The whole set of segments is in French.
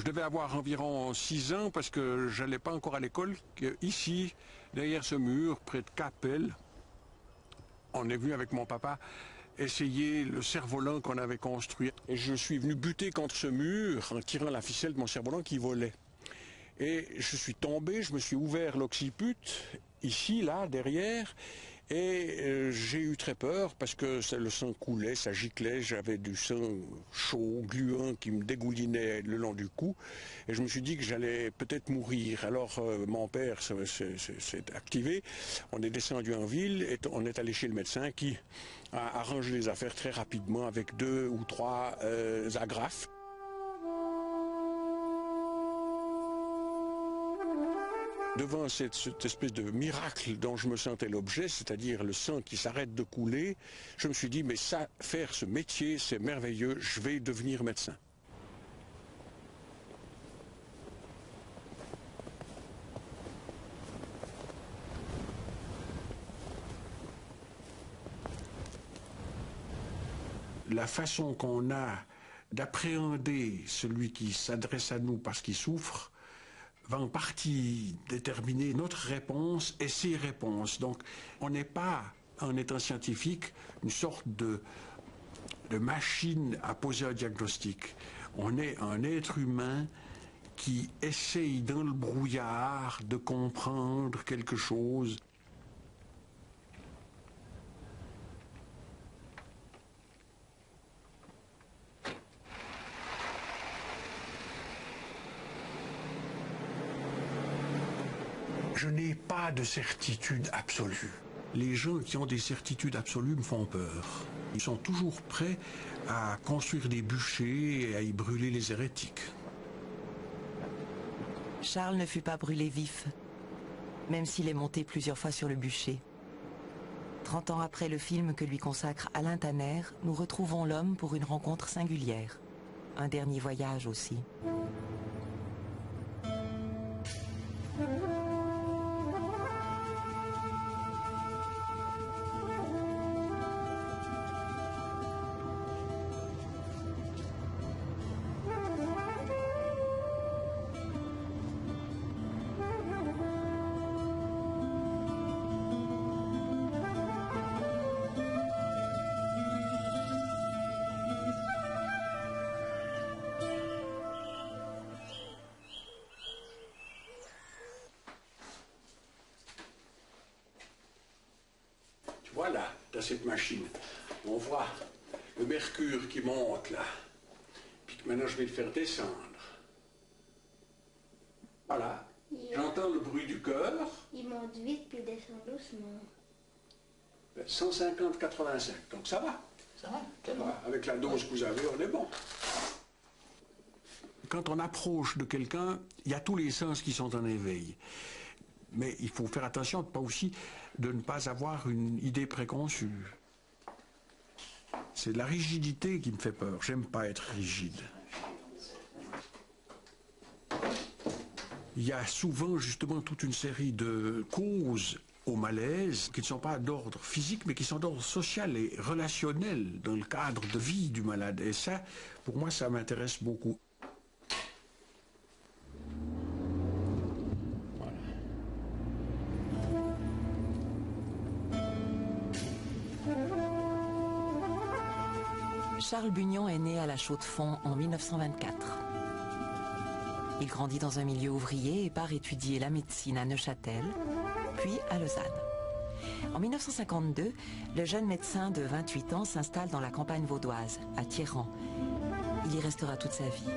Je devais avoir environ 6 ans parce que je n'allais pas encore à l'école. Ici, derrière ce mur, près de Capelle, on est venu avec mon papa essayer le cerf-volant qu'on avait construit. Et je suis venu buter contre ce mur en tirant la ficelle de mon cerf-volant qui volait. Et je suis tombé, je me suis ouvert l'occiput, ici, là, derrière, et j'ai eu très peur parce que le sang coulait, ça giclait, j'avais du sang chaud, gluant qui me dégoulinait le long du cou, et je me suis dit que j'allais peut-être mourir. Alors mon père s'est activé, on est descendu en ville, et on est allé chez le médecin qui a arrangé les affaires très rapidement avec 2 ou 3 agrafes. Devant cette espèce de miracle dont je me sentais l'objet, c'est-à-dire le sang qui s'arrête de couler, je me suis dit, mais ça, faire ce métier, c'est merveilleux, je vais devenir médecin. La façon qu'on a d'appréhender celui qui s'adresse à nous parce qu'il souffre, va en partie déterminer notre réponse et ses réponses. Donc, on n'est pas, en étant scientifique, une sorte de machine à poser un diagnostic. On est un être humain qui essaye, dans le brouillard, de comprendre quelque chose. Je n'ai pas de certitude absolue. Les gens qui ont des certitudes absolues me font peur. Ils sont toujours prêts à construire des bûchers et à y brûler les hérétiques. Charles ne fut pas brûlé vif, même s'il est monté plusieurs fois sur le bûcher. 30 ans après le film que lui consacre Alain Tanner, nous retrouvons l'homme pour une rencontre singulière. Un dernier voyage aussi. Voilà, dans cette machine, on voit le mercure qui monte là, puis que maintenant je vais le faire descendre. Voilà, j'entends le bruit du cœur. Il monte vite puis descend doucement. 150-85, donc ça va. Ça va, Ça va. Avec la dose que vous avez, on est bon. Quand on approche de quelqu'un, il y a tous les sens qui sont en éveil. Mais il faut faire attention de ne pas avoir une idée préconçue. C'est la rigidité qui me fait peur. J'aime pas être rigide. Il y a souvent justement toute une série de causes au malaise qui ne sont pas d'ordre physique, mais qui sont d'ordre social et relationnel dans le cadre de vie du malade. Et ça, pour moi, ça m'intéresse beaucoup. Charles Bugnon est né à La Chaux-de-Fonds en 1924. Il grandit dans un milieu ouvrier et part étudier la médecine à Neuchâtel, puis à Lausanne. En 1952, le jeune médecin de 28 ans s'installe dans la campagne vaudoise, à Thierrens. Il y restera toute sa vie.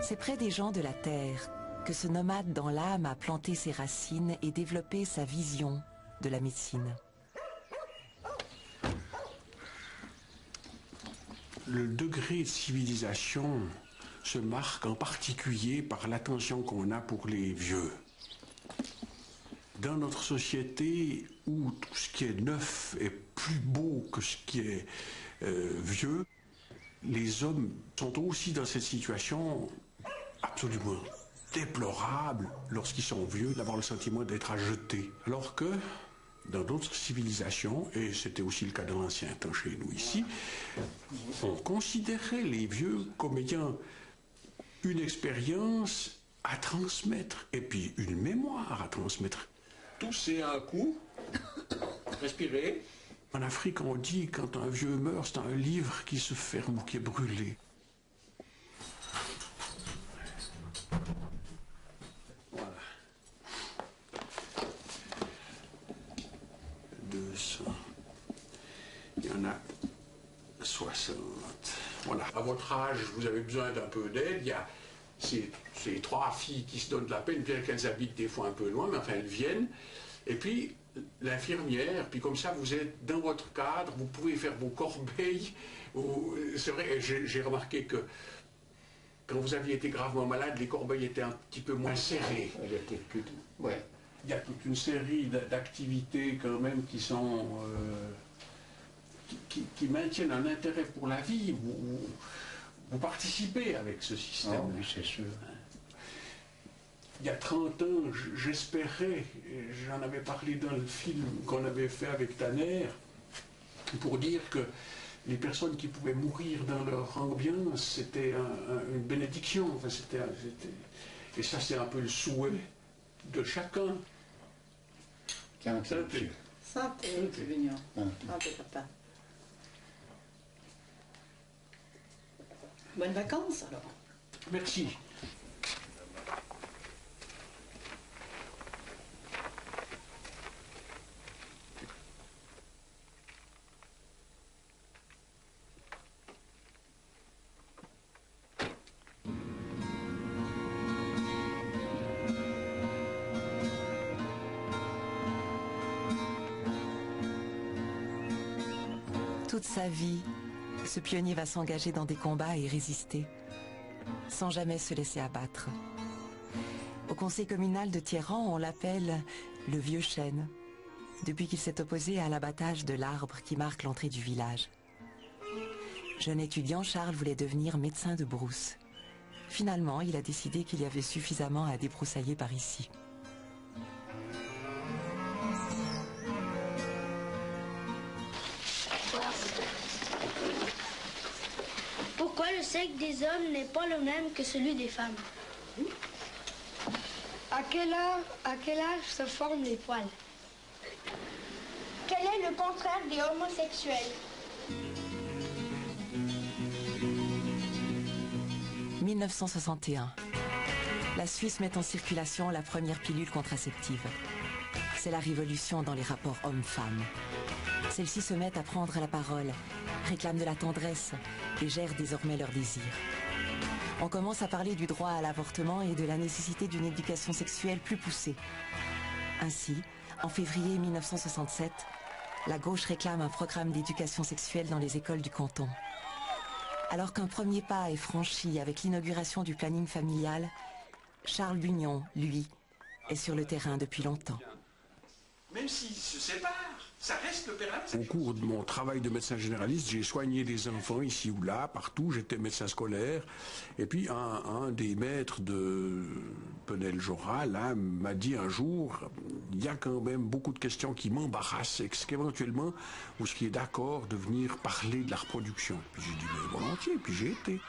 C'est près des gens de la terre que ce nomade dans l'âme a planté ses racines et développé sa vision de la médecine. Le degré de civilisation se marque en particulier par l'attention qu'on a pour les vieux. Dans notre société où tout ce qui est neuf est plus beau que ce qui est vieux, les hommes sont aussi dans cette situation absolument déplorable lorsqu'ils sont vieux, d'avoir le sentiment d'être à jeter. Alors que dans d'autres civilisations, et c'était aussi le cas dans l'ancien temps chez nous ici, on considérait les vieux comme ayant une expérience à transmettre, et puis une mémoire à transmettre. Tousser un coup, respirer. En Afrique, on dit quand un vieux meurt, c'est un livre qui se ferme ou qui est brûlé. Voilà. 200. Il y en a 60. Voilà. À votre âge, vous avez besoin d'un peu d'aide. Il y a ces trois filles qui se donnent de la peine, bien qu'elles habitent des fois un peu loin, mais enfin elles viennent. Et puis l'infirmière, puis comme ça vous êtes dans votre cadre, vous pouvez faire vos corbeilles. C'est vrai, j'ai remarqué que quand vous aviez été gravement malade, les corbeilles étaient un petit peu moins serrées. Ouais. Il y a toute une série d'activités quand même qui sont qui maintiennent un intérêt pour la vie. Vous participez avec ce système. Oh, oui, c'est sûr. Il y a 30 ans, j'espérais, j'en avais parlé dans le film qu'on avait fait avec Tanner, pour dire que les personnes qui pouvaient mourir dans leur ambiance, c'était une bénédiction. Enfin, et ça, c'est un peu le souhait de chacun. Santé. Santé, Vignon. Santé, papa. Bonnes vacances, alors. Merci. Toute sa vie, ce pionnier va s'engager dans des combats et résister, sans jamais se laisser abattre. Au conseil communal de Thierran, on l'appelle le vieux chêne, depuis qu'il s'est opposé à l'abattage de l'arbre qui marque l'entrée du village. Jeune étudiant, Charles voulait devenir médecin de brousse. Finalement, il a décidé qu'il y avait suffisamment à débroussailler par ici. Pourquoi le sexe des hommes n'est pas le même que celui des femmes? À quel âge se forment les poils? Quel est le contraire des homosexuels? 1961. La Suisse met en circulation la première pilule contraceptive. C'est la révolution dans les rapports hommes-femmes. Celles-ci se mettent à prendre la parole, réclament de la tendresse et gèrent désormais leurs désirs. On commence à parler du droit à l'avortement et de la nécessité d'une éducation sexuelle plus poussée. Ainsi, en février 1967, la gauche réclame un programme d'éducation sexuelle dans les écoles du canton. Alors qu'un premier pas est franchi avec l'inauguration du planning familial, Charles Bugnon, lui, est sur le terrain depuis longtemps. Même s'ils se séparent, ça reste le père. Au cours de mon travail de médecin généraliste, j'ai soigné des enfants ici ou là, partout. J'étais médecin scolaire. Et puis un des maîtres de Penel-Jorat m'a dit un jour, il y a quand même beaucoup de questions qui m'embarrassent. Est-ce qu'éventuellement vous seriez d'accord de venir parler de la reproduction? Puis j'ai dit, mais volontiers. Puis j'ai été.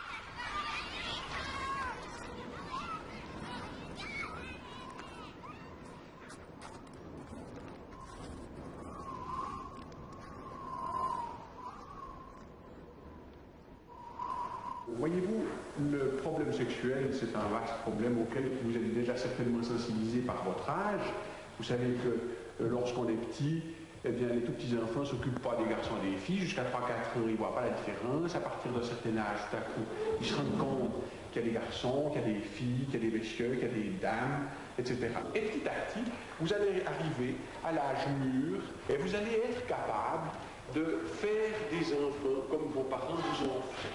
Voyez-vous, le problème sexuel, c'est un vaste problème auquel vous êtes déjà certainement sensibilisé par votre âge. Vous savez que lorsqu'on est petit, eh bien, les tout petits enfants ne s'occupent pas des garçons et des filles. Jusqu'à 3-4 ans, ils ne voient pas la différence. À partir d'un certain âge, tout à coup, ils se rendent compte qu'il y a des garçons, qu'il y a des filles, qu'il y a des messieurs, qu'il y a des dames, etc. Et petit à petit, vous allez arriver à l'âge mûr et vous allez être capable de faire des enfants comme vos parents vous ont fait.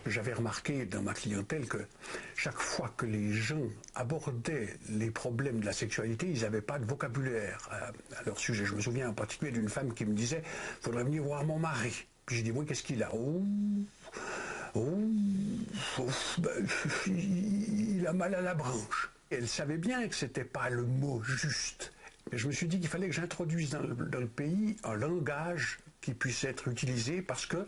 J'avais remarqué dans ma clientèle que chaque fois que les gens abordaient les problèmes de la sexualité, ils n'avaient pas de vocabulaire à leur sujet. Je me souviens en particulier d'une femme qui me disait « il faudrait venir voir mon mari ». Puis j'ai dit « oui, qu'est-ce qu'il a ?»« il a mal à la branche ». Elle savait bien que ce n'était pas le mot juste. Et je me suis dit qu'il fallait que j'introduise dans le pays un langage qui puisse être utilisé parce que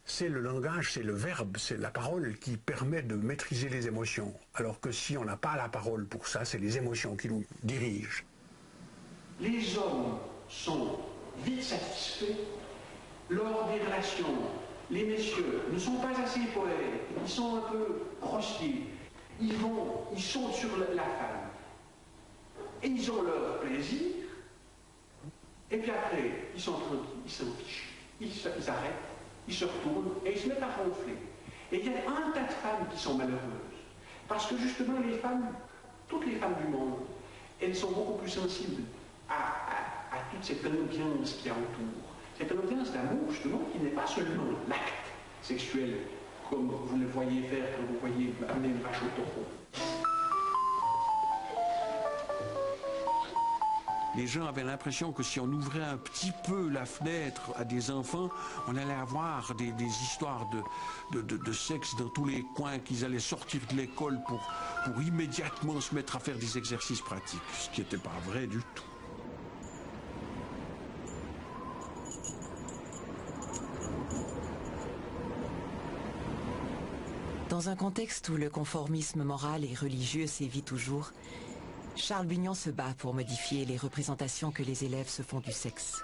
c'est le langage, c'est le verbe, c'est la parole qui permet de maîtriser les émotions. Alors que si on n'a pas la parole pour ça, c'est les émotions qui nous dirigent. Les hommes sont vite satisfaits lors des relations. Les messieurs ne sont pas assez poètes, ils sont un peu grossiers. Ils sautent sur la femme. Et ils ont leur plaisir. Et puis après, ils sont tranquilles, ils s'en fichent. Ils arrêtent, ils se retournent et ils se mettent à ronfler. Et il y a un tas de femmes qui sont malheureuses. Parce que justement, les femmes, toutes les femmes du monde, elles sont beaucoup plus sensibles à toute cette ambiance qu'il y a autour. Cette ambiance d'amour, justement, qui n'est pas seulement l'acte sexuel, comme vous le voyez faire quand vous voyez amener une vache au taureau. Les gens avaient l'impression que si on ouvrait un petit peu la fenêtre à des enfants, on allait avoir des histoires de sexe dans tous les coins, qu'ils allaient sortir de l'école pour immédiatement se mettre à faire des exercices pratiques, ce qui n'était pas vrai du tout. Dans un contexte où le conformisme moral et religieux sévit toujours, Charles Bugnon se bat pour modifier les représentations que les élèves se font du sexe.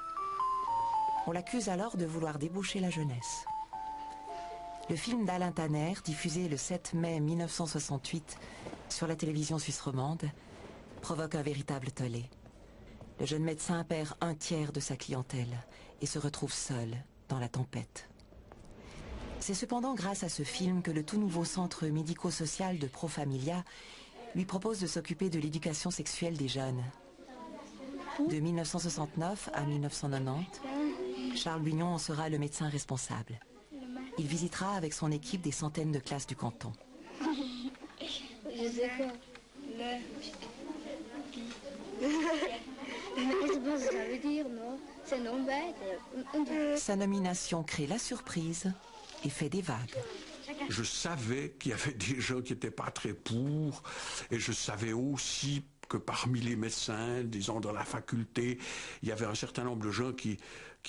On l'accuse alors de vouloir déboucher la jeunesse. Le film d'Alain Tanner, diffusé le 7 mai 1968 sur la télévision suisse romande, provoque un véritable tollé. Le jeune médecin perd un tiers de sa clientèle et se retrouve seul dans la tempête. C'est cependant grâce à ce film que le tout nouveau centre médico-social de Pro Familia lui propose de s'occuper de l'éducation sexuelle des jeunes. De 1969 à 1990, Charles Bugnon en sera le médecin responsable. Il visitera avec son équipe des centaines de classes du canton. Je sais pas. Je sais pas ce que ça veut dire, non? C'est non bête. Sa nomination crée la surprise et fait des vagues. Je savais qu'il y avait des gens qui n'étaient pas très pour, et je savais aussi que parmi les médecins, disons dans la faculté, il y avait un certain nombre de gens qui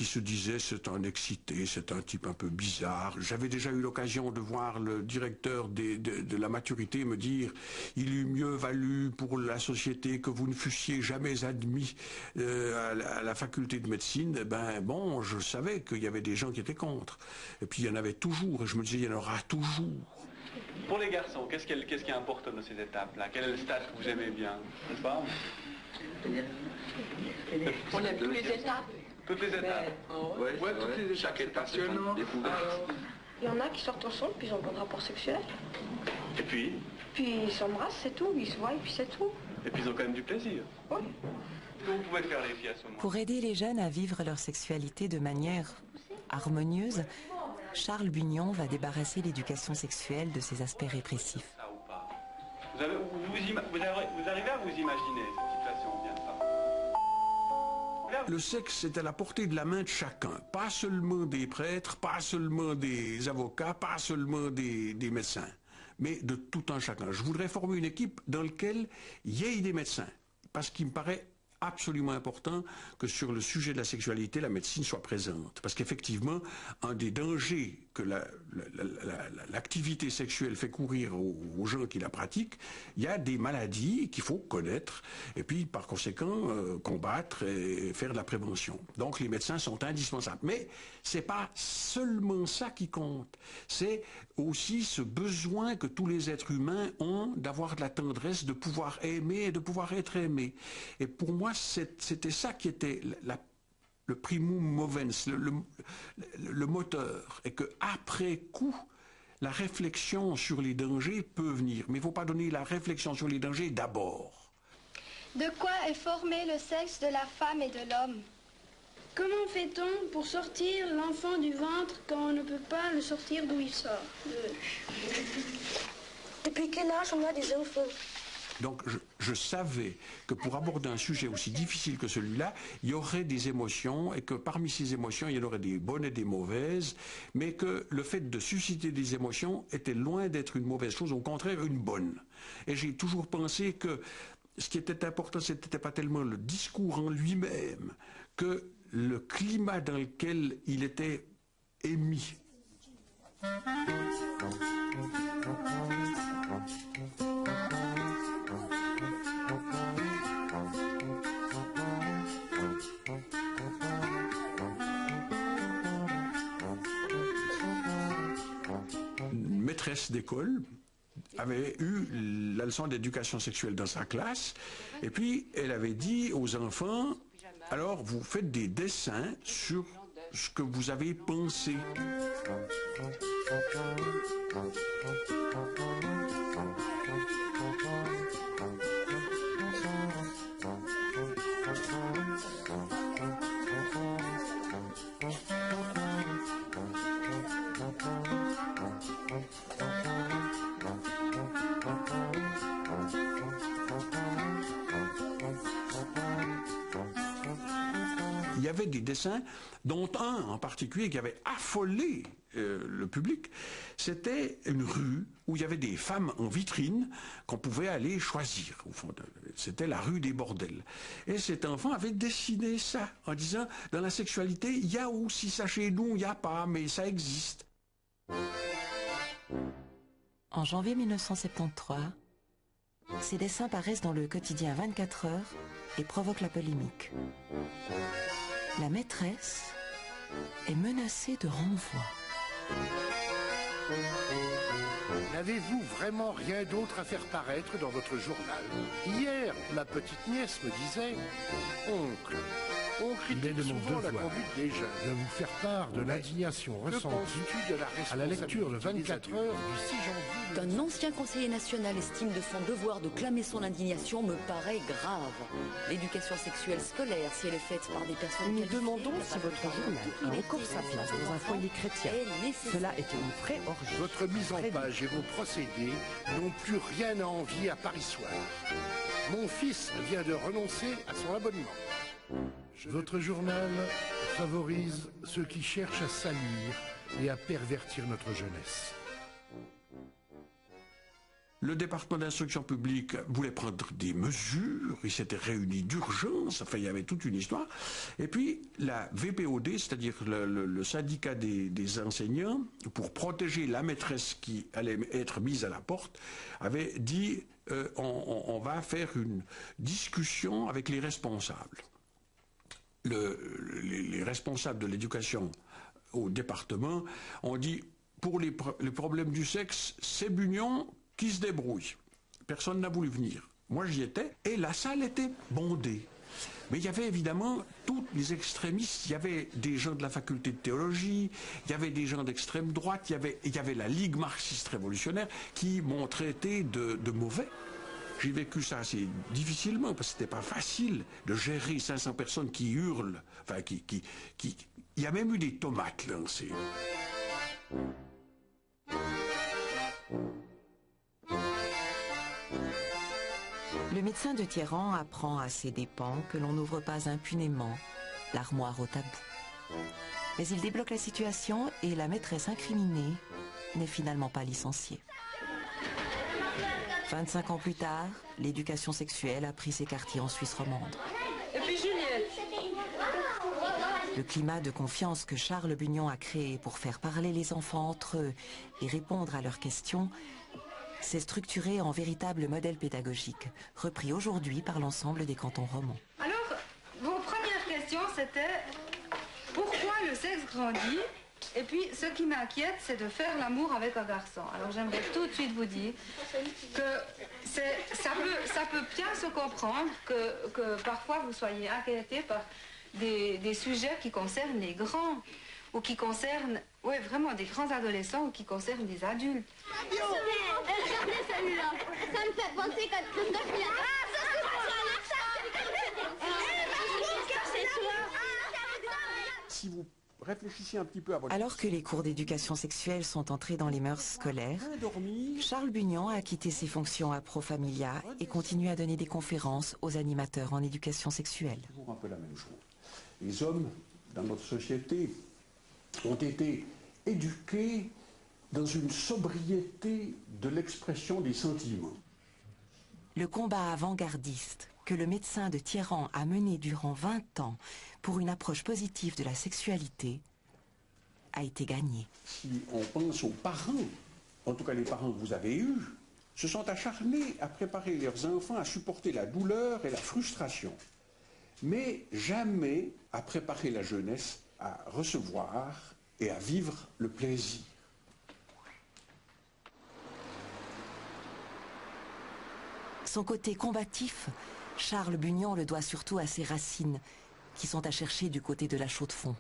se disaient c'est un excité, c'est un type un peu bizarre. J'avais déjà eu l'occasion de voir le directeur de la maturité me dire il eût mieux valu pour la société que vous ne fussiez jamais admis à la faculté de médecine. Eh ben bon, je savais qu'il y avait des gens qui étaient contre. Et puis il y en avait toujours, et je me disais il y en aura toujours. Pour les garçons, qu'est-ce qui est important dans ces étapes-là? Quel est le stade que vous aimez bien, n'est-ce pas? On aime toutes les étapes. Toutes les étapes. Ouais, toutes les étapes. Chaque étape passionnant. Il y en a qui sortent ensemble, puis ils ont pas de rapport sexuel. Et puis Puis ils s'embrassent, c'est tout. Ils se voient, et puis c'est tout. Et puis ils ont quand même du plaisir. Oui. Vous pouvez faire les filles à ce moment. Pour aider les jeunes à vivre leur sexualité de manière harmonieuse, Charles Bugnon va débarrasser l'éducation sexuelle de ses aspects répressifs. Ça ou pas. Vous arrivez à vous imaginer cette situation bien ça? Le sexe est à la portée de la main de chacun, pas seulement des prêtres, pas seulement des avocats, pas seulement des médecins, mais de tout un chacun. Je voudrais former une équipe dans laquelle il y ait des médecins, parce qu'il me paraît absolument important que sur le sujet de la sexualité, la médecine soit présente. Parce qu'effectivement, un des dangers que l'activité sexuelle fait courir aux gens qui la pratiquent, il y a des maladies qu'il faut connaître et puis par conséquent combattre et faire de la prévention. Donc les médecins sont indispensables. Mais c'est pas seulement ça qui compte. C'est aussi ce besoin que tous les êtres humains ont d'avoir de la tendresse, de pouvoir aimer et de pouvoir être aimé. Et pour moi, c'était ça qui était le primum movens, le moteur. Et qu'après coup, la réflexion sur les dangers peut venir. Mais il ne faut pas donner la réflexion sur les dangers d'abord. De quoi est formé le sexe de la femme et de l'homme? Comment fait-on pour sortir l'enfant du ventre quand on ne peut pas le sortir d'où il sort? Depuis quel âge on a des enfants? Donc je savais que pour aborder un sujet aussi difficile que celui-là, il y aurait des émotions et que parmi ces émotions, il y en aurait des bonnes et des mauvaises, mais que le fait de susciter des émotions était loin d'être une mauvaise chose, au contraire une bonne. Et j'ai toujours pensé que ce qui était important, ce n'était pas tellement le discours en lui-même que le climat dans lequel il était émis. Une maîtresse d'école avait eu la leçon d'éducation sexuelle dans sa classe, et puis elle avait dit aux enfants, alors vous faites des dessins sur ce que vous avez pensé. Il y avait des dessins, dont un en particulier qui avait affolé le public. C'était une rue où il y avait des femmes en vitrine qu'on pouvait aller choisir. Au fond, c'était la rue des bordels. Et cet enfant avait dessiné ça en disant, dans la sexualité, il y a aussi ça chez nous, il n'y a pas, mais ça existe. En janvier 1973, ces dessins paraissent dans le quotidien 24 heures et provoquent la polémique. La maîtresse est menacée de renvoi. N'avez-vous vraiment rien d'autre à faire paraître dans votre journal? Hier, ma petite nièce me disait « Oncle, on critique souvent la conduite des jeunes. De vous faire part de l'indignation ressentie à la lecture de 24 heures du 6 janvier. Qu'un ancien conseiller national estime de son devoir de clamer son indignation me paraît grave. L'éducation sexuelle scolaire, si elle est faite par des personnes... Nous demandons si votre journal a encore sa place dans un foyer chrétien. Cela est une vraie orgie. Votre mise en page et vos procédés n'ont plus rien à envier à Paris Soir. Mon fils vient de renoncer à son abonnement. Votre journal favorise ceux qui cherchent à salir et à pervertir notre jeunesse. Le département d'instruction publique voulait prendre des mesures, il s'était réuni d'urgence, enfin il y avait toute une histoire. Et puis la VPOD, c'est-à-dire le syndicat des enseignants, pour protéger la maîtresse qui allait être mise à la porte, avait dit on va faire une discussion avec les responsables. Les responsables de l'éducation au département ont dit pour les problèmes du sexe, c'est Bugnon qui se débrouille. Personne n'a voulu venir. Moi j'y étais et la salle était bondée. Mais il y avait évidemment tous les extrémistes. Il y avait des gens de la faculté de théologie, il y avait des gens d'extrême droite, il y avait la Ligue marxiste révolutionnaire qui m'ont traité de mauvais. J'ai vécu ça assez difficilement parce que c'était pas facile de gérer 500 personnes qui hurlent. Enfin, il y a même eu des tomates lancées. Le médecin de Thiéran apprend à ses dépens que l'on n'ouvre pas impunément l'armoire au tabou. Mais il débloque la situation et la maîtresse incriminée n'est finalement pas licenciée. 25 ans plus tard, l'éducation sexuelle a pris ses quartiers en Suisse romande. Et puis Juliette. Le climat de confiance que Charles Bugnon a créé pour faire parler les enfants entre eux et répondre à leurs questions s'est structuré en véritable modèle pédagogique, repris aujourd'hui par l'ensemble des cantons romans. Alors, vos premières questions, c'était pourquoi le sexe grandit? Et puis, ce qui m'inquiète, c'est de faire l'amour avec un garçon. Alors, j'aimerais tout de suite vous dire que ça peut bien se comprendre que parfois vous soyez inquiétés par des sujets qui concernent les grands, ou qui concernent, ouais, vraiment des grands adolescents, ou qui concernent des adultes. Regardez celui-là. Ça me fait penser quand Christophe il a... Ah, ça c'est Si vous réfléchissez un petit peu à votre... Alors que les cours d'éducation sexuelle sont entrés dans les mœurs scolaires, Charles Bugnon a quitté ses fonctions à Pro Familia et continue à donner des conférences aux animateurs en éducation sexuelle. Toujours un peu la même chose. Les hommes, dans notre société, ont été éduqués dans une sobriété de l'expression des sentiments. Le combat avant-gardiste que le médecin de Thiéran a mené durant 20 ans pour une approche positive de la sexualité a été gagné. Si on pense aux parents, en tout cas les parents que vous avez eus, se sont acharnés à préparer leurs enfants à supporter la douleur et la frustration, mais jamais à préparer la jeunesse à recevoir et à vivre le plaisir. Son côté combatif, Charles Bugnion le doit surtout à ses racines, qui sont à chercher du côté de la Chaux-de-Fonds.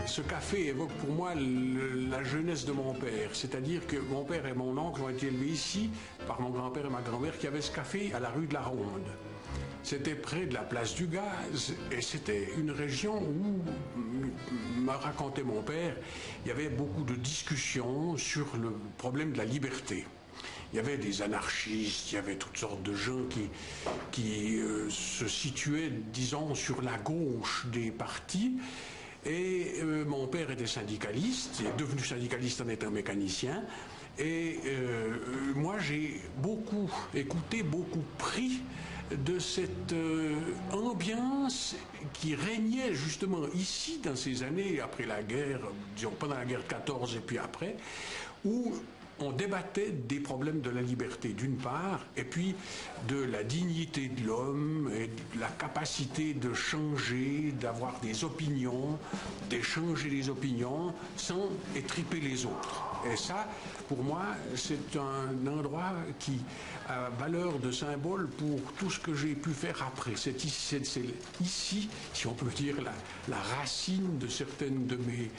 Ce café évoque pour moi la jeunesse de mon père, c'est-à-dire que mon père et mon oncle ont été élevés ici par mon grand-père et ma grand-mère qui avaient ce café à la rue de la Ronde. C'était près de la place du Gaz et c'était une région où, me racontait mon père, il y avait beaucoup de discussions sur le problème de la liberté. Il y avait des anarchistes, il y avait toutes sortes de gens qui se situaient, disons, sur la gauche des partis. Et mon père était syndicaliste, il est devenu syndicaliste en étant mécanicien. Et moi, j'ai beaucoup écouté, beaucoup pris de cette ambiance qui régnait justement ici, dans ces années, après la guerre, disons pendant la guerre de 14 et puis après, où on débattait des problèmes de la liberté d'une part, et puis de la dignité de l'homme, et de la capacité de changer, d'avoir des opinions, d'échanger les opinions sans étriper les autres. Et ça, pour moi, c'est un endroit qui a valeur de symbole pour tout ce que j'ai pu faire après. C'est ici, si on peut dire, la racine de certaines de mes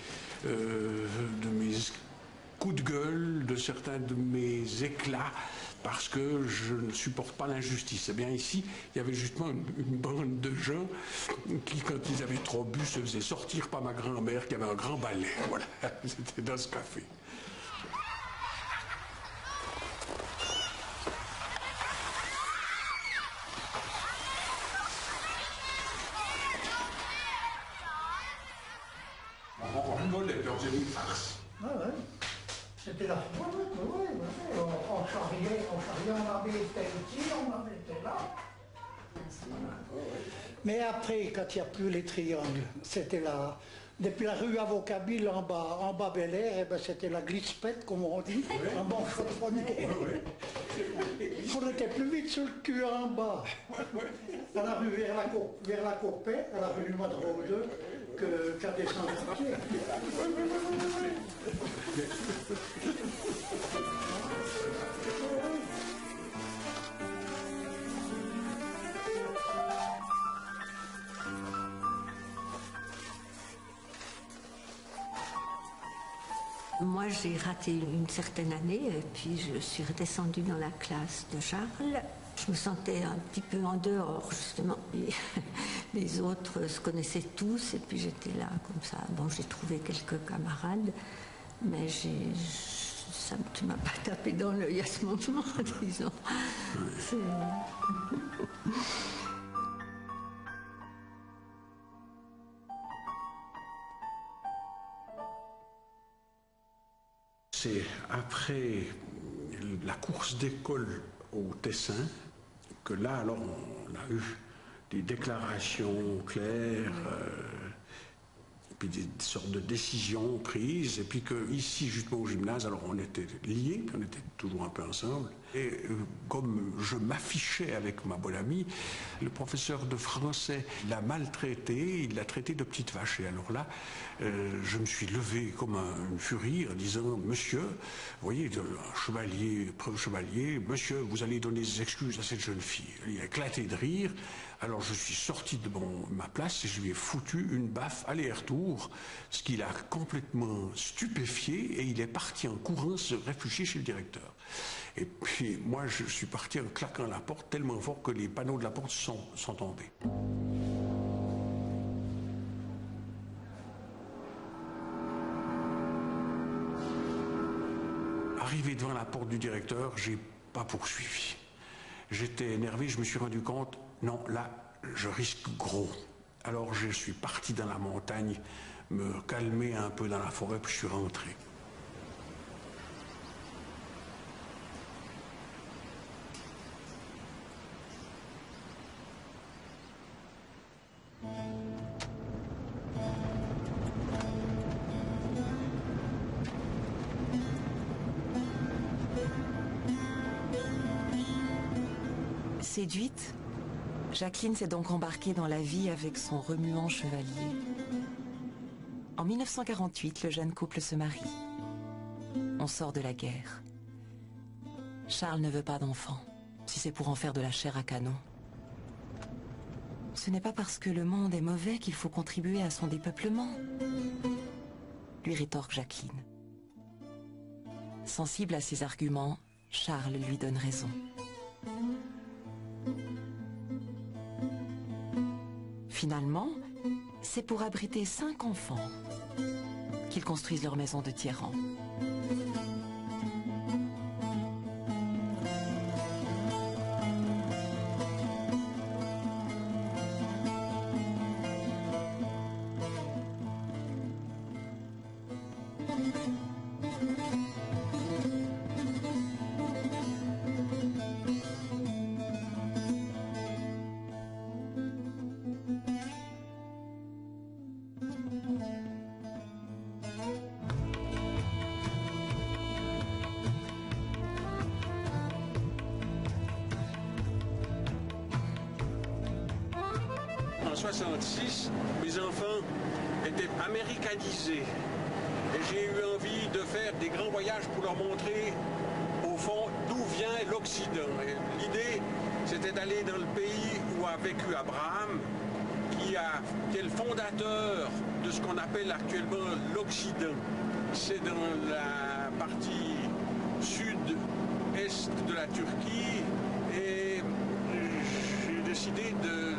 coups de gueule, de certains de mes éclats, parce que je ne supporte pas l'injustice. Eh bien ici, il y avait justement une bande de gens qui, quand ils avaient trop bu, se faisaient sortir par ma grand-mère qui avait un grand balai. Voilà, c'était dans ce café. On rigolait, on faisait une farce. Ah ouais. C'était la on charriait, on la mettait ici, on la mettait là. Mais après, quand il n'y a plus les triangles, c'était là. Depuis la rue Avocabile en bas Bel Air, eh ben c'était la glisse-pète, comme on dit, en bas chaudronné. On était plus vite sur le cul en bas, à la rue vers la Copée, à la rue du Madrone 2, qu'à descendre à pied. Moi, j'ai raté une certaine année et puis je suis redescendue dans la classe de Charles. Je me sentais un petit peu en dehors, justement. Et les autres se connaissaient tous et puis j'étais là comme ça. Bon, j'ai trouvé quelques camarades, mais tu m'as pas tapé dans l'œil à ce moment, disons. C'est après la course d'école au Tessin que là, alors, on a eu des déclarations claires, puis des sortes de décisions prises, et puis qu'ici, justement au gymnase, alors on était liés, on était toujours un peu ensemble. Et comme je m'affichais avec ma bonne amie, le professeur de français l'a maltraité, il l'a traité de petite vache. Et alors là, je me suis levé comme une furie en disant « Monsieur, vous voyez, un chevalier, preuve chevalier, monsieur, vous allez donner des excuses à cette jeune fille. » Il a éclaté de rire Alors je suis sorti de ma place et je lui ai foutu une baffe aller-retour, ce qui l'a complètement stupéfié, et il est parti en courant se réfugier chez le directeur. Et puis moi je suis parti en claquant la porte tellement fort que les panneaux de la porte sont tombés. Arrivé devant la porte du directeur, j'ai pas poursuivi. J'étais énervé, je me suis rendu compte, non, là, je risque gros. Alors je suis parti dans la montagne, me calmer un peu dans la forêt, puis je suis rentré. Séduite, Jacqueline s'est donc embarquée dans la vie avec son remuant chevalier. En 1948, le jeune couple se marie. On sort de la guerre. Charles ne veut pas d'enfant, si c'est pour en faire de la chair à canon. Ce n'est pas parce que le monde est mauvais qu'il faut contribuer à son dépeuplement, lui rétorque Jacqueline. Sensible à ses arguments, Charles lui donne raison. Finalement, c'est pour abriter 5 enfants qu'ils construisent leur maison de tiers-rang. En 1966, mes enfants étaient américanisés et j'ai eu envie de faire des grands voyages pour leur montrer au fond d'où vient l'Occident. L'idée, c'était d'aller dans le pays où a vécu Abraham, qui est le fondateur de ce qu'on appelle actuellement l'Occident. C'est dans la partie sud-est de la Turquie, et j'ai décidé de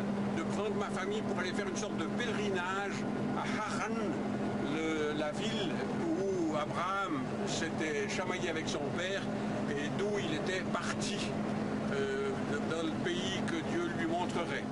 prendre ma famille pour aller faire une sorte de pèlerinage à Haran, la ville où Abraham s'était chamaillé avec son père et d'où il était parti dans le pays que Dieu lui montrerait.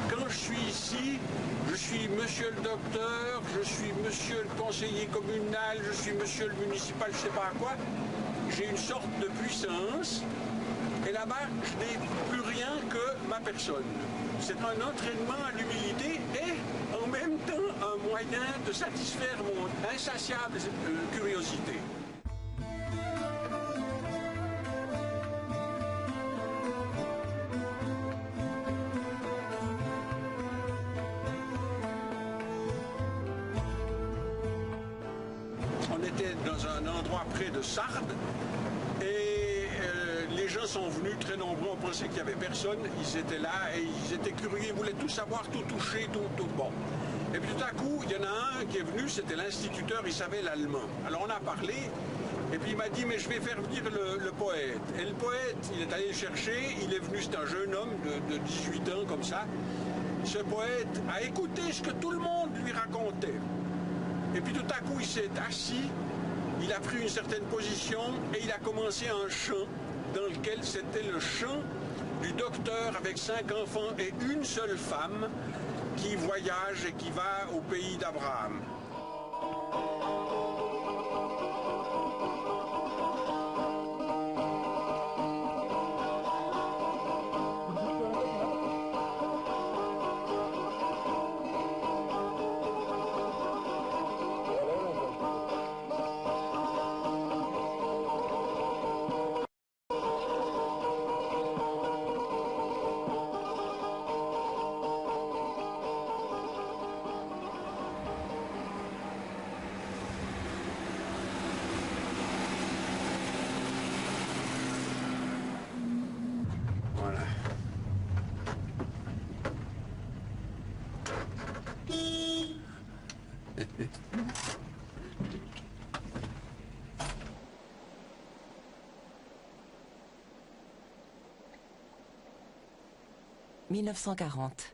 Quand je suis ici, je suis monsieur le docteur, je suis monsieur le conseiller communal, je suis monsieur le municipal, je ne sais pas quoi. J'ai une sorte de puissance et là-bas, je n'ai plus rien que ma personne. C'est un entraînement à l'humilité et en même temps un moyen de satisfaire mon insatiable curiosité. On était dans un endroit près de Sardes et les gens sont venus très nombreux, on pensait qu'il n'y avait personne, ils étaient là et ils étaient curieux, ils voulaient tout savoir, tout toucher, tout bon. Et puis tout à coup, il y en a un qui est venu, c'était l'instituteur, il savait l'allemand. Alors on a parlé et puis il m'a dit mais je vais faire venir le poète. Et le poète, il est allé le chercher, il est venu, c'est un jeune homme de 18 ans comme ça. Ce poète a écouté ce que tout le monde lui racontait. Et puis tout à coup, il s'est assis, il a pris une certaine position et il a commencé un chant dans lequel c'était le chant du docteur avec 5 enfants et une seule femme qui voyage et qui va au pays d'Abraham. 1940.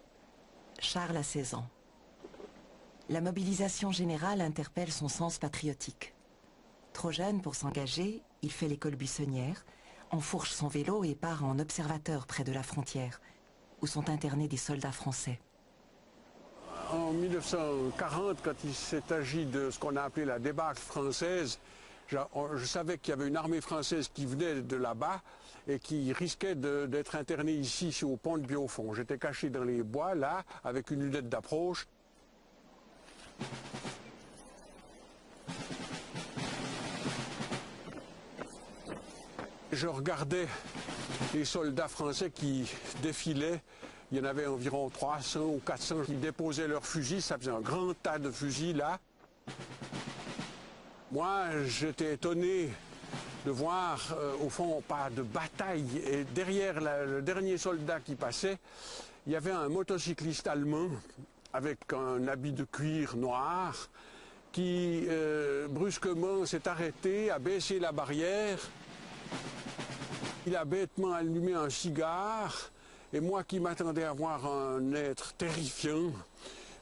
Charles a 16 ans. La mobilisation générale interpelle son sens patriotique. Trop jeune pour s'engager, il fait l'école buissonnière, enfourche son vélo et part en observateur près de la frontière, où sont internés des soldats français. En 1940, quand il s'est agi de ce qu'on a appelé la débâcle française, je savais qu'il y avait une armée française qui venait de là-bas et qui risquait d'être internée ici, au pont de Biaufond. J'étais caché dans les bois, là, avec une lunette d'approche. Je regardais les soldats français qui défilaient. Il y en avait environ 300 ou 400 qui déposaient leurs fusils. Ça faisait un grand tas de fusils là. Moi, j'étais étonné de voir, au fond, pas de bataille. Et derrière le dernier soldat qui passait, il y avait un motocycliste allemand avec un habit de cuir noir qui, brusquement, s'est arrêté, a baissé la barrière. Il a bêtement allumé un cigare. Et moi qui m'attendais à voir un être terrifiant,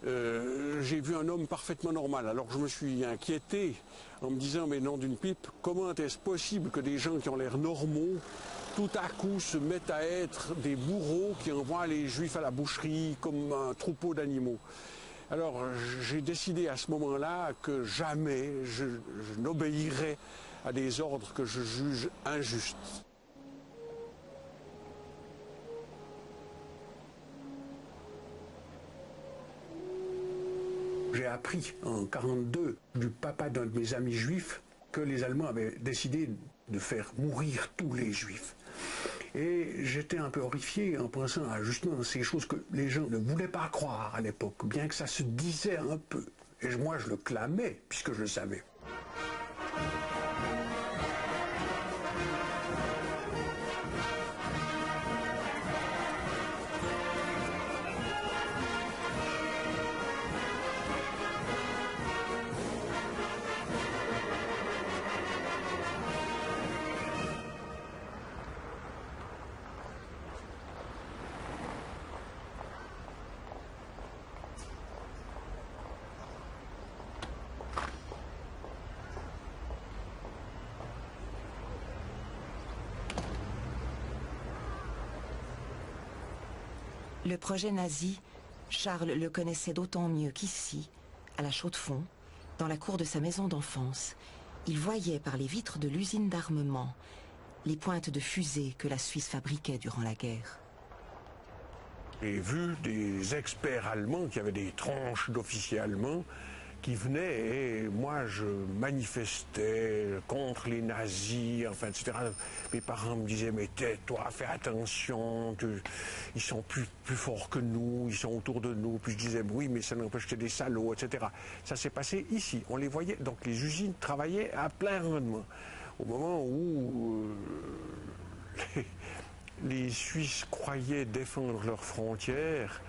j'ai vu un homme parfaitement normal. Alors je me suis inquiété en me disant, mais nom d'une pipe, comment est-ce possible que des gens qui ont l'air normaux, tout à coup se mettent à être des bourreaux qui envoient les juifs à la boucherie comme un troupeau d'animaux. Alors j'ai décidé à ce moment-là que jamais je n'obéirais à des ordres que je juge injustes. J'ai appris en 1942 du papa d'un de mes amis juifs que les Allemands avaient décidé de faire mourir tous les juifs. Et j'étais un peu horrifié en pensant à justement ces choses que les gens ne voulaient pas croire à l'époque, bien que ça se disait un peu. Et moi je le clamais puisque je le savais. Le projet nazi, Charles le connaissait d'autant mieux qu'ici, à la Chaux-de-Fonds, dans la cour de sa maison d'enfance, il voyait par les vitres de l'usine d'armement les pointes de fusées que la Suisse fabriquait durant la guerre. J'ai vu des experts allemands qui avaient des tranches d'officiers allemands qui venaient et moi je manifestais contre les nazis, enfin etc. Mes parents me disaient mais tais-toi, fais attention, ils sont plus forts que nous, ils sont autour de nous. Puis je disais oui mais ça n'empêche que des salauds, etc. Ça s'est passé ici, on les voyait, donc les usines travaillaient à plein rendement. Au moment où les Suisses croyaient défendre leurs frontières,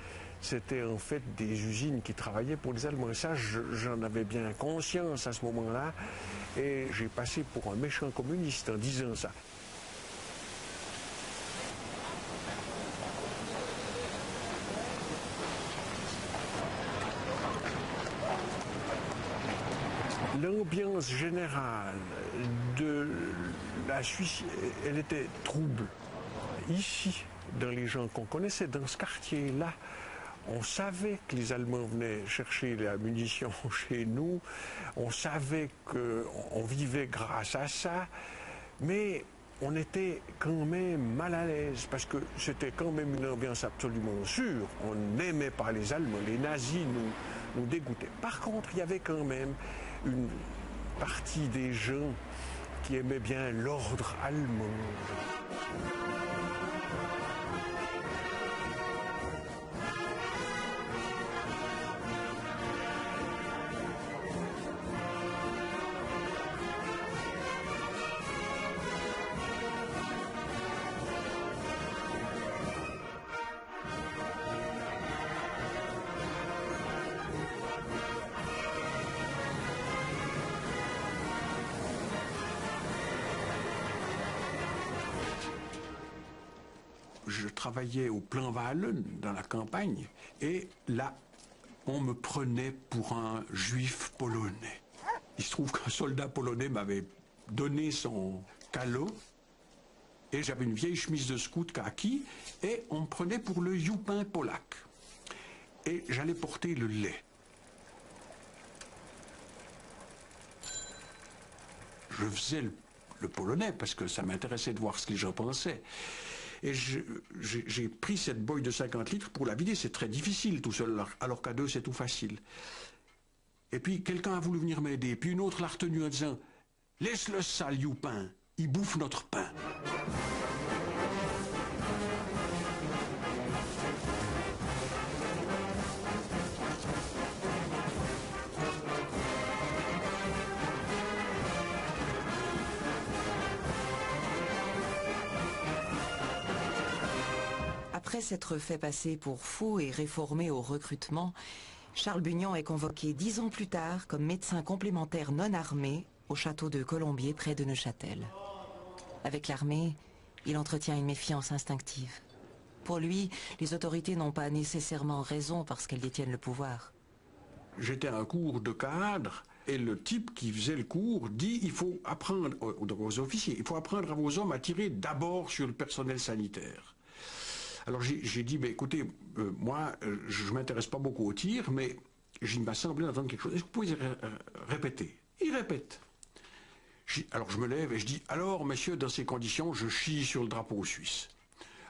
c'était en fait des usines qui travaillaient pour les Allemands. Ça, j'en avais bien conscience à ce moment-là. Et j'ai passé pour un méchant communiste en disant ça. L'ambiance générale de la Suisse, elle était trouble. Ici, dans les gens qu'on connaissait, dans ce quartier-là, on savait que les Allemands venaient chercher la munition chez nous, on savait qu'on vivait grâce à ça, mais on était quand même mal à l'aise parce que c'était quand même une ambiance absolument sûre. On n'aimait pas les Allemands, les nazis nous dégoûtaient. Par contre, il y avait quand même une partie des gens qui aimaient bien l'ordre allemand. je travaillais au Plan Wahlen, dans la campagne, et là, on me prenait pour un juif polonais. Il se trouve qu'un soldat polonais m'avait donné son calot, et j'avais une vieille chemise de scout kaki, et on me prenait pour le youpin polac. Et j'allais porter le lait. Je faisais le polonais parce que ça m'intéressait de voir ce que les gens pensaient. Et j'ai pris cette boîte de 50 litres pour la vider. C'est très difficile tout seul, alors qu'à deux, c'est tout facile. Et puis, quelqu'un a voulu venir m'aider. Puis une autre l'a retenu en disant « Laisse-le sale, youpin, il bouffe notre pain. » Après s'être fait passer pour fou et réformé au recrutement, Charles Bugnon est convoqué 10 ans plus tard comme médecin complémentaire non armé au château de Colombier près de Neuchâtel. Avec l'armée, il entretient une méfiance instinctive. Pour lui, les autorités n'ont pas nécessairement raison parce qu'elles détiennent le pouvoir. J'étais à un cours de cadre et le type qui faisait le cours dit il faut apprendre aux officiers, il faut apprendre à vos hommes à tirer d'abord sur le personnel sanitaire. Alors j'ai dit, mais écoutez, moi, je ne m'intéresse pas beaucoup au tir, mais il m'a semblé d'entendre quelque chose. Est-ce que vous pouvez répéter? Il répète. Alors je me lève et je dis, alors, messieurs, dans ces conditions, je chie sur le drapeau suisse.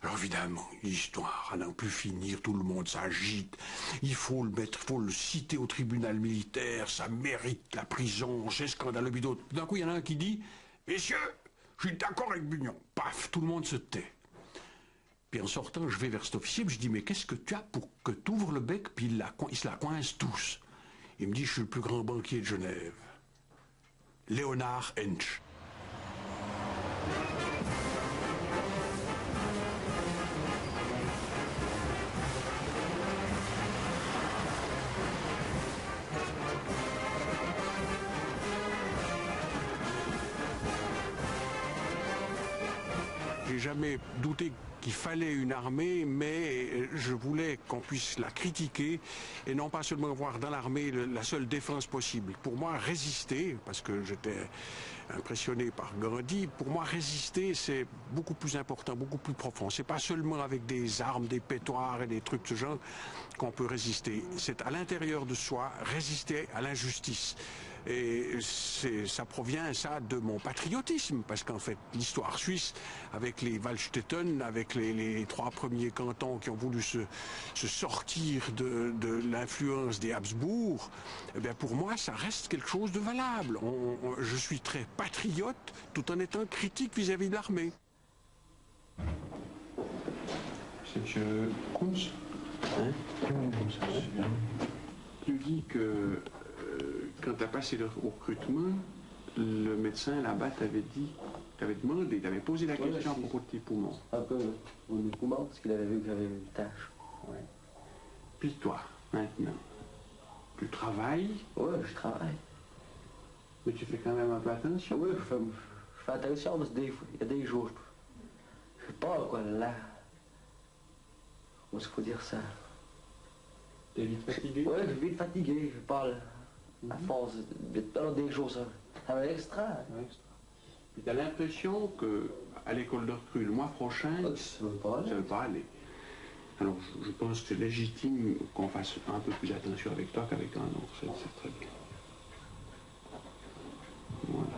Alors évidemment, l'histoire à n'en plus finir, tout le monde s'agite. Il faut le mettre, il faut le citer au tribunal militaire, ça mérite la prison, c'est scandaleux. D'un coup, il y en a un qui dit, messieurs, je suis d'accord avec Bugnon. Paf, tout le monde se tait. Puis en sortant, je vais vers cet officier, puis je dis, mais qu'est-ce que tu as pour que tu ouvres le bec, puis ils se la coincent tous. Il me dit, je suis le plus grand banquier de Genève. Léonard Hensch. J'ai jamais douté qu'il fallait une armée, mais je voulais qu'on puisse la critiquer et non pas seulement voir dans l'armée la seule défense possible. Pour moi, résister, parce que j'étais impressionné par Gandhi, pour moi, résister, c'est beaucoup plus important, beaucoup plus profond. C'est pas seulement avec des armes, des pétoires et des trucs de ce genre qu'on peut résister. C'est à l'intérieur de soi, résister à l'injustice. Et ça provient, ça, de mon patriotisme, parce qu'en fait, l'histoire suisse, avec les Waldstätten, avec les 3 premiers cantons qui ont voulu se sortir de l'influence des Habsbourg, eh bien pour moi, ça reste quelque chose de valable. Je suis très patriote, tout en étant critique vis-à-vis de l'armée. C'est M. Kunz, hein? Tu dis que quand tu as passé le recrutement, le médecin là-bas t'avait demandé, t'avait posé la question à propos de tes poumons. Un peu pour mes poumons, parce qu'il avait vu que j'avais une tâche. Ouais. Puis toi, maintenant, tu travailles? Oui, je travaille. Mais tu fais quand même un peu attention? Oui, je fais attention, parce qu'il y a des jours, je sais pas quoi, là. Comment il faut dire ça? T'es vite fatigué? Oui, je suis vite fatigué, je parle. À force de des jours, ça va extra. Et tu as l'impression qu'à l'école de recrue, le mois prochain, ça ne veut pas aller. Alors, je pense que c'est légitime qu'on fasse un peu plus attention avec toi qu'avec un autre. C'est très bien. Voilà.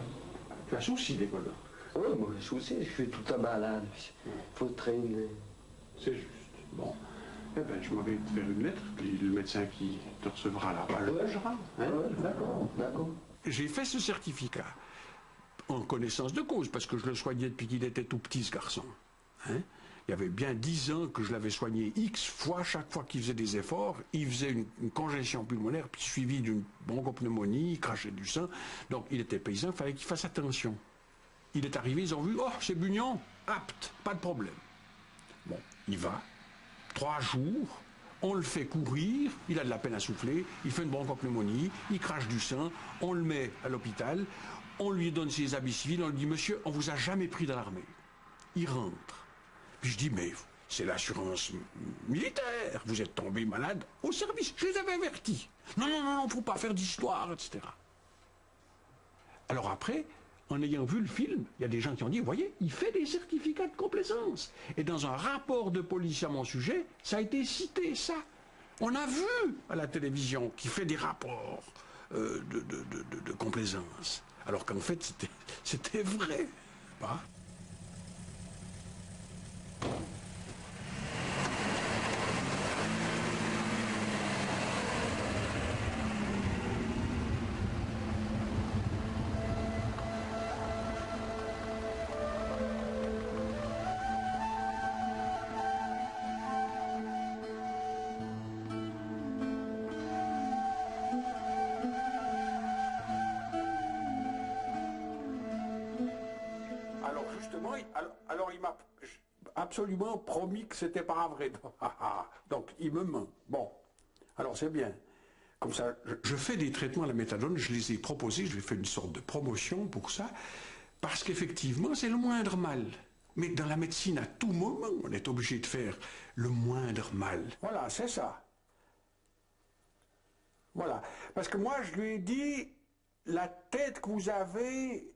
Tu as souci d'école de recrue? Oui, moi, je souci, je suis tout le temps malade. Il faut traîner. C'est juste. Bon. Eh bien, je m'en vais te faire une lettre, puis le médecin qui te recevra là-bas le logera. Hein? D'accord, d'accord. J'ai fait ce certificat en connaissance de cause, parce que je le soignais depuis qu'il était tout petit, ce garçon. Hein? Il y avait bien 10 ans que je l'avais soigné X fois, chaque fois qu'il faisait des efforts, il faisait une congestion pulmonaire, puis suivi d'une bronchopneumonie, il crachait du sang. Donc il était paysan, il fallait qu'il fasse attention. Il est arrivé, ils ont vu, oh, c'est Bugnon, apte, pas de problème. Bon, il va. 3 jours, on le fait courir, il a de la peine à souffler, il fait une bronchopneumonie, il crache du sang, on le met à l'hôpital, on lui donne ses habits civils, on lui dit, monsieur, on vous a jamais pris dans l'armée. Il rentre. Puis je dis, mais c'est l'assurance militaire. Vous êtes tombé malade au service. Je les avais avertis. Non, non, non, non, faut pas faire d'histoire, etc. Alors après, en ayant vu le film, il y a des gens qui ont dit, vous voyez, il fait des certificats de complaisance. Et dans un rapport de police à mon sujet, ça a été cité, ça. On a vu à la télévision qu'il fait des rapports de complaisance. Alors qu'en fait, c'était vrai. Pas? Alors justement, il m'a absolument promis que c'était pas vrai. Donc il me ment. Bon, alors c'est bien. Comme ça, je fais des traitements à la méthadone, je les ai proposés, je lui ai fait une sorte de promotion pour ça, parce qu'effectivement, c'est le moindre mal. Mais dans la médecine, à tout moment, on est obligé de faire le moindre mal. Voilà, c'est ça. Voilà. Parce que moi, je lui ai dit, la tête que vous avez,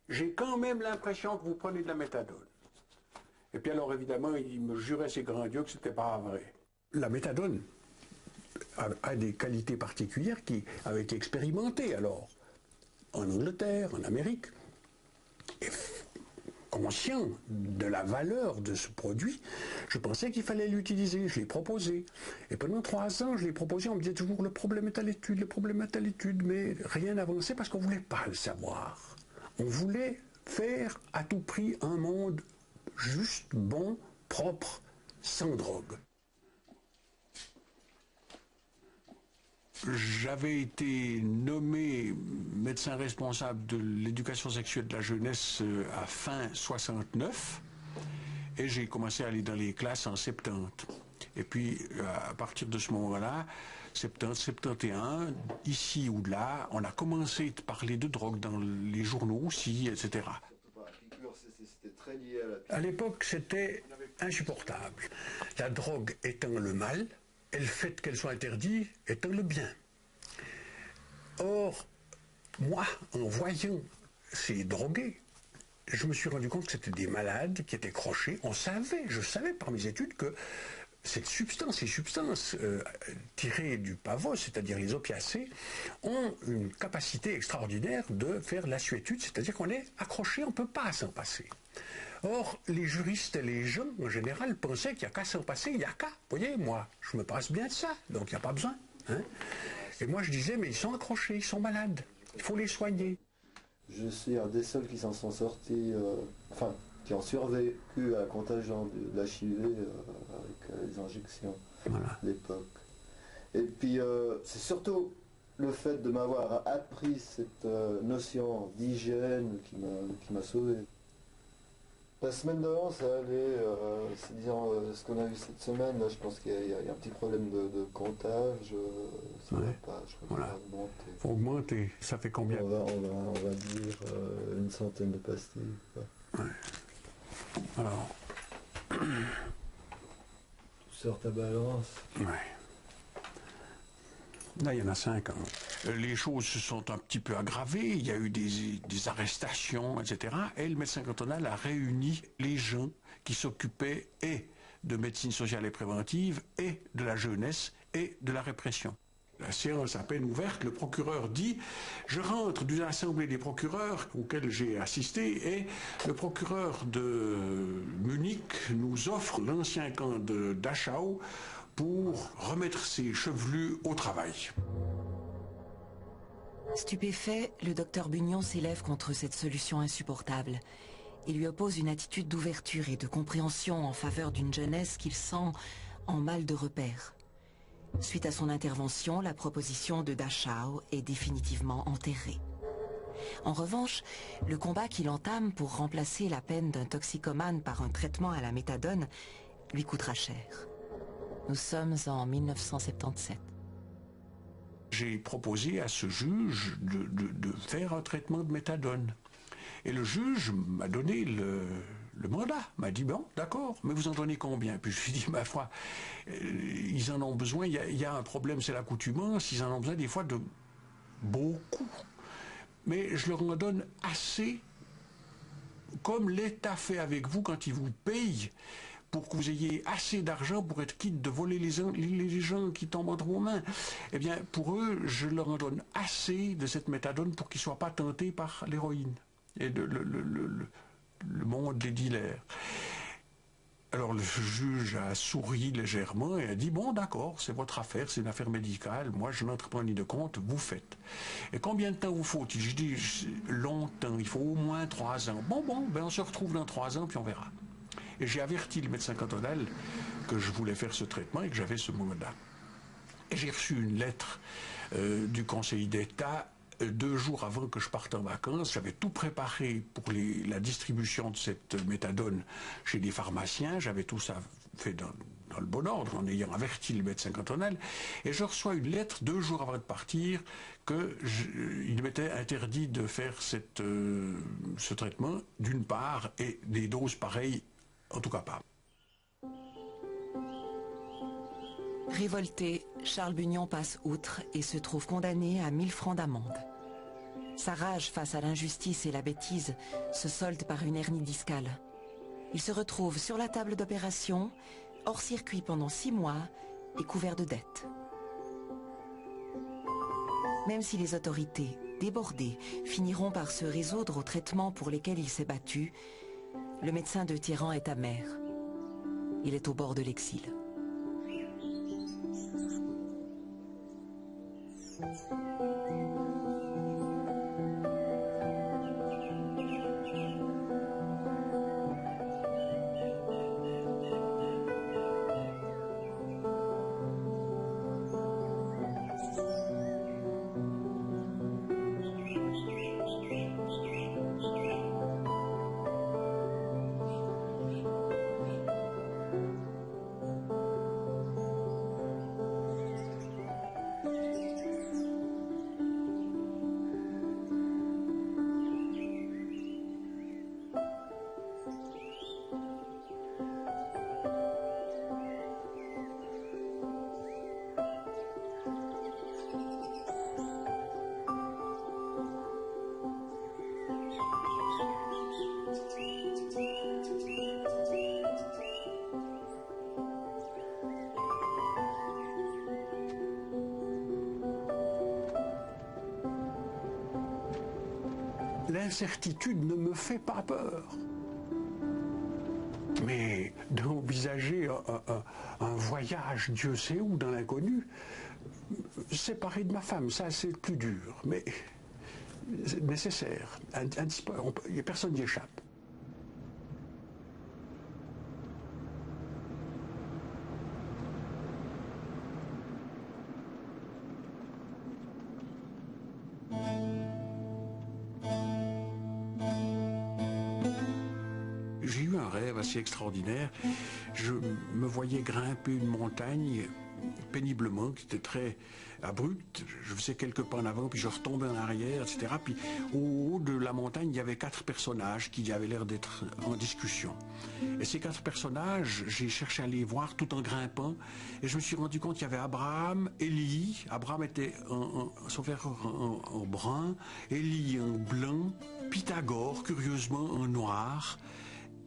j'ai quand même l'impression que vous prenez de la méthadone. Et puis alors, évidemment, il me jurait ses grands dieux que c'était pas vrai. La méthadone a des qualités particulières qui avaient été expérimentées, alors, en Angleterre, en Amérique. Et conscient de la valeur de ce produit, je pensais qu'il fallait l'utiliser, je l'ai proposé. Et pendant 3 ans, je l'ai proposé, on me disait toujours, le problème est à l'étude, le problème est à l'étude, mais rien n'avançait parce qu'on ne voulait pas le savoir. On voulait faire à tout prix un monde juste, bon, propre, sans drogue. J'avais été nommé médecin responsable de l'éducation sexuelle de la jeunesse à fin 69 et j'ai commencé à aller dans les classes en 70. Et puis à partir de ce moment-là, 70, 71, ici ou là, on a commencé à parler de drogue dans les journaux aussi, etc. À l'époque, c'était insupportable. La drogue étant le mal, et le fait qu'elle soit interdite étant le bien. Or, moi, en voyant ces drogués, je me suis rendu compte que c'était des malades qui étaient crochés. Je savais par mes études que ces substances tirées du pavot, c'est-à-dire les opiacés, ont une capacité extraordinaire de faire l'assuétude, c'est-à-dire qu'on est accroché, on ne peut pas s'en passer. Or, les juristes et les gens, en général, pensaient qu'il n'y a qu'à s'en passer, il n'y a qu'à. Vous voyez, moi, je me passe bien de ça, donc il n'y a pas besoin. Hein. Et moi, je disais, mais ils sont accrochés, ils sont malades, il faut les soigner. Je suis un des seuls qui s'en sont sortis, qui ont survécu à la contagion de l'HIV avec les injections à l'époque. Et puis, c'est surtout le fait de m'avoir appris cette notion d'hygiène qui m'a sauvé. La semaine d'avant, ça allait, c'est disant ce qu'on a vu cette semaine, là, je pense qu'il y a un petit problème de comptage, ça va pas, je crois qu'il va augmenter. Faut augmenter, ça fait combien? On va dire une centaine de pastilles. Quoi. Ouais. Alors... Tu sors ta balance. Ouais. Là, il y en a 50. Les choses se sont un petit peu aggravées, il y a eu des arrestations, etc. Et le médecin cantonal a réuni les gens qui s'occupaient et de médecine sociale et préventive, et de la jeunesse, et de la répression. La séance à peine ouverte, le procureur dit « Je rentre d'une assemblée des procureurs auquel j'ai assisté et le procureur de Munich nous offre l'ancien camp de Dachau pour remettre ses chevelus au travail. » Stupéfait, le docteur Bugnon s'élève contre cette solution insupportable. Il lui oppose une attitude d'ouverture et de compréhension en faveur d'une jeunesse qu'il sent en mal de repère. Suite à son intervention, la proposition de Dachau est définitivement enterrée. En revanche, le combat qu'il entame pour remplacer la peine d'un toxicomane par un traitement à la méthadone lui coûtera cher. Nous sommes en 1977. J'ai proposé à ce juge de faire un traitement de méthadone. Et le juge m'a donné le mandat. M'a dit, bon, d'accord, mais vous en donnez combien? Puis je lui ai dit, ma foi, ils en ont besoin, il y a un problème, c'est l'accoutumance, ils en ont besoin des fois de beaucoup. Mais je leur en donne assez, comme l'État fait avec vous quand il vous paye, pour que vous ayez assez d'argent pour être quitte de voler les gens qui tombent entre vos mains. Eh bien, pour eux, je leur en donne assez de cette méthadone pour qu'ils ne soient pas tentés par l'héroïne et le monde des dealers. Alors le juge a souri légèrement et a dit, bon d'accord, c'est votre affaire, c'est une affaire médicale, moi je n'entre pas ni de compte, vous faites. Et combien de temps vous faut-il? Je dis, longtemps, il faut au moins 3 ans. Bon, ben on se retrouve dans 3 ans puis on verra. Et j'ai averti le médecin cantonal que je voulais faire ce traitement et que j'avais ce mandat. Et j'ai reçu une lettre du Conseil d'État 2 jours avant que je parte en vacances. J'avais tout préparé pour la distribution de cette méthadone chez les pharmaciens. J'avais tout ça fait dans le bon ordre, en ayant averti le médecin cantonal. Et je reçois une lettre 2 jours avant de partir qu'il m'était interdit de faire ce traitement, d'une part, et des doses pareilles, en tout cas pas. Révolté, Charles Bugnon passe outre et se trouve condamné à 1000 francs d'amende. Sa rage face à l'injustice et la bêtise se solde par une hernie discale. Il se retrouve sur la table d'opération, hors circuit pendant 6 mois et couvert de dettes. Même si les autorités, débordées, finiront par se résoudre aux traitements pour lesquels il s'est battu, le médecin de Théran est amer. Il est au bord de l'exil. L'incertitude ne me fait pas peur. Mais d'envisager un voyage, Dieu sait où, dans l'inconnu, séparé de ma femme, ça c'est le plus dur, mais nécessaire, personne n'y échappe. J'ai eu un rêve assez extraordinaire. Je me voyais grimper une montagne péniblement, qui était très abrupte. Je faisais quelques pas en avant, puis je retombais en arrière, etc. Puis au haut de la montagne, il y avait 4 personnages qui avaient l'air d'être en discussion. Et ces 4 personnages, j'ai cherché à les voir tout en grimpant, et je me suis rendu compte qu'il y avait Abraham, Élie. Abraham était son frère en brun, Élie en blanc, Pythagore, curieusement, en noir,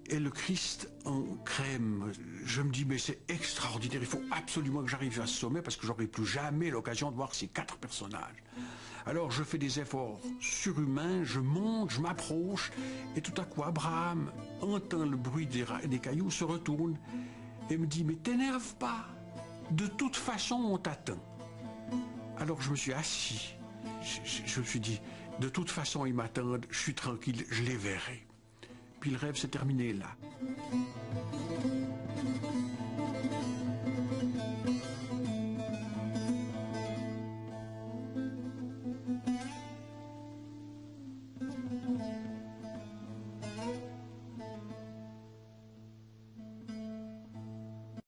et le Christ en crème. Je me dis, mais c'est extraordinaire, il faut absolument que j'arrive à ce sommet parce que j'aurai plus jamais l'occasion de voir ces 4 personnages. Alors je fais des efforts surhumains, je monte, je m'approche, et tout à coup Abraham entend le bruit des cailloux, se retourne et me dit, mais t'énerve pas, de toute façon on t'attend. Alors je me suis assis, je me suis dit, de toute façon ils m'attendent, je suis tranquille, je les verrai. Puis le rêve s'est terminé là.